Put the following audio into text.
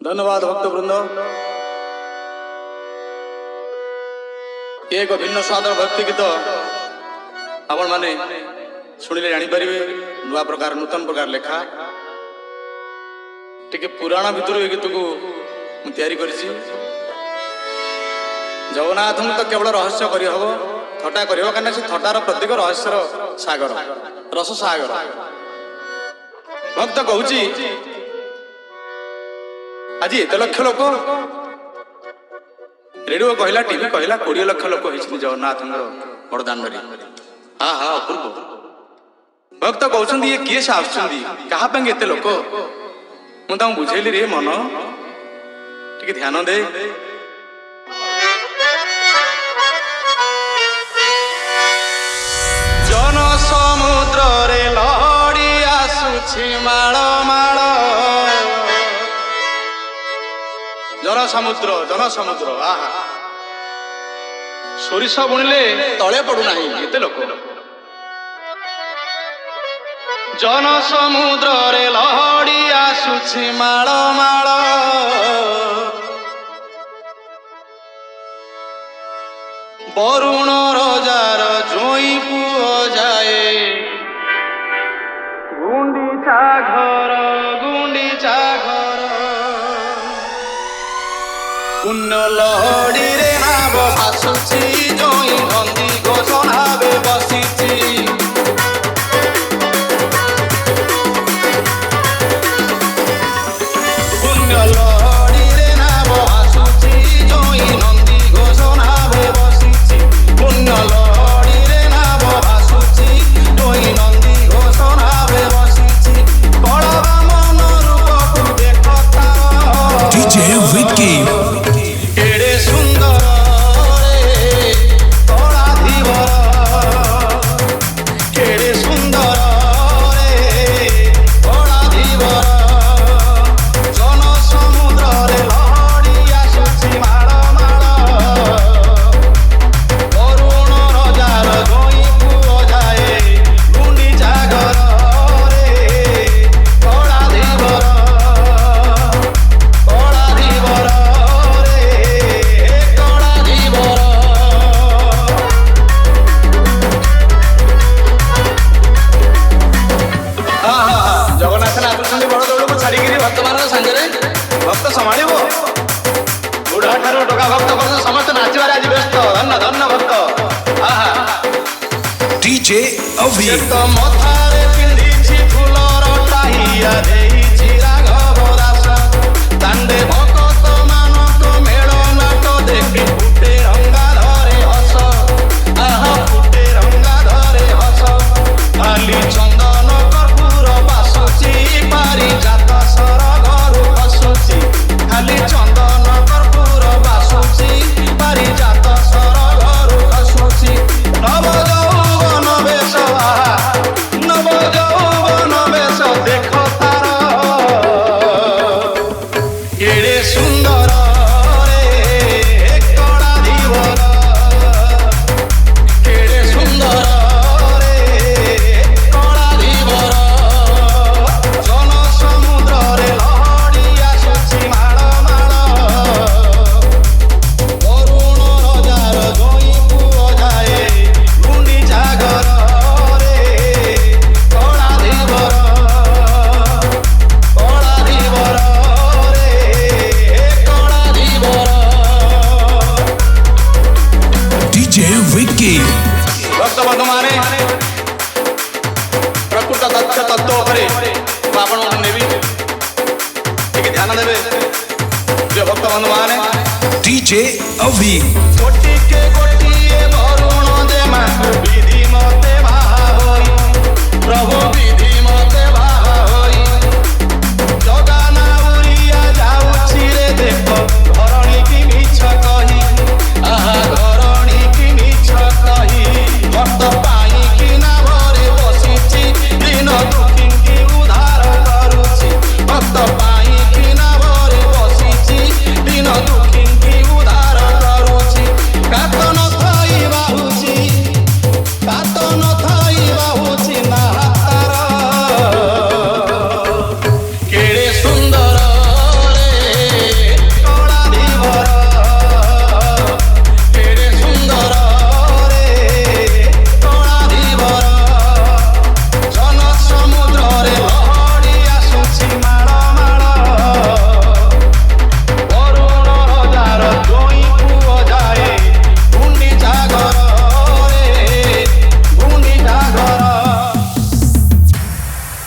धन्यवाद भक्तवृंद। एक भिन्न स्वादर भक्ति गीत आपण माने शुणिले जापर नुआ प्रकार नूतन प्रकार लेखा टिके पुराण भितर ए गीत को तैयारी करिछि। जगन्नाथ तो केवल रहस्य करी हबो, थटा करी हबो, कारण से थटार प्रतीक रहस्यर सागर, रस सागर। भक्त कहूची आज एत लक्ष लोक रेडियो कहला, टीवी कहला, 20 लाख लोक होइछि जगन्नाथ बड़दान। हाँ हाँ अपूर्व। भक्त कहते ये किए से आसुंदी क्या एत लोक, मुझे बुझेली रे मन टिके ध्यान दे। जन समुद्र रे लहड़ी आसुछि माळ माळ, जन समुद्र आहा सोरिष बुणिले तले पड़ूना एते लोक। जन समुद्र रे लहड़ी आसुछि माळ माळ, वरुण रजार जोई पुओ जाए, गुंडीचा घर पुण्य लहड़ी रे नाव भासुछि, जोई नंदी घोषणा बे बसिछि। पुण्य लहड़ी रे नाव भासुछि, जोई नंदी घोषणा बे बसिछि। पुण्य लहड़ी रे नाव भासुछि, जोई नंदी घोषणा बे बसिछि। कळवा मन रूप को देखता डीजे विक्की डीजे अभी तो मथारे पिंधिछि फुलर टाहिया देइछि राघव दास। दांडे भक्त मानक मेल नाट देखि फुटे रंगा धरे हस, आहा फुटे रंगा धरे हस। खाली चंदन कर्पूर बासुछि, पारिजात सरगरु हसुछि। खाली चंदन कर्पूर बासुछि, पारिजात सरगरु हसुछि। नव यौवन बेश देख तार एड़े सुंदर रे कड़ा धीवर, एड़े सुंदर रे कड़ा धीवर। जन समुद्र रे लहड़ी आसुछि माळ माळ, वरुण रजार जोई पुओ जाए, गुंडीचा घर विक्की। भक्त बंधु माने प्रकृत तथ्य तत्व उपरे आपण मन नेबी टिके ध्यान देबे। जो भक्त बंधु माने डीजे अभी कोटि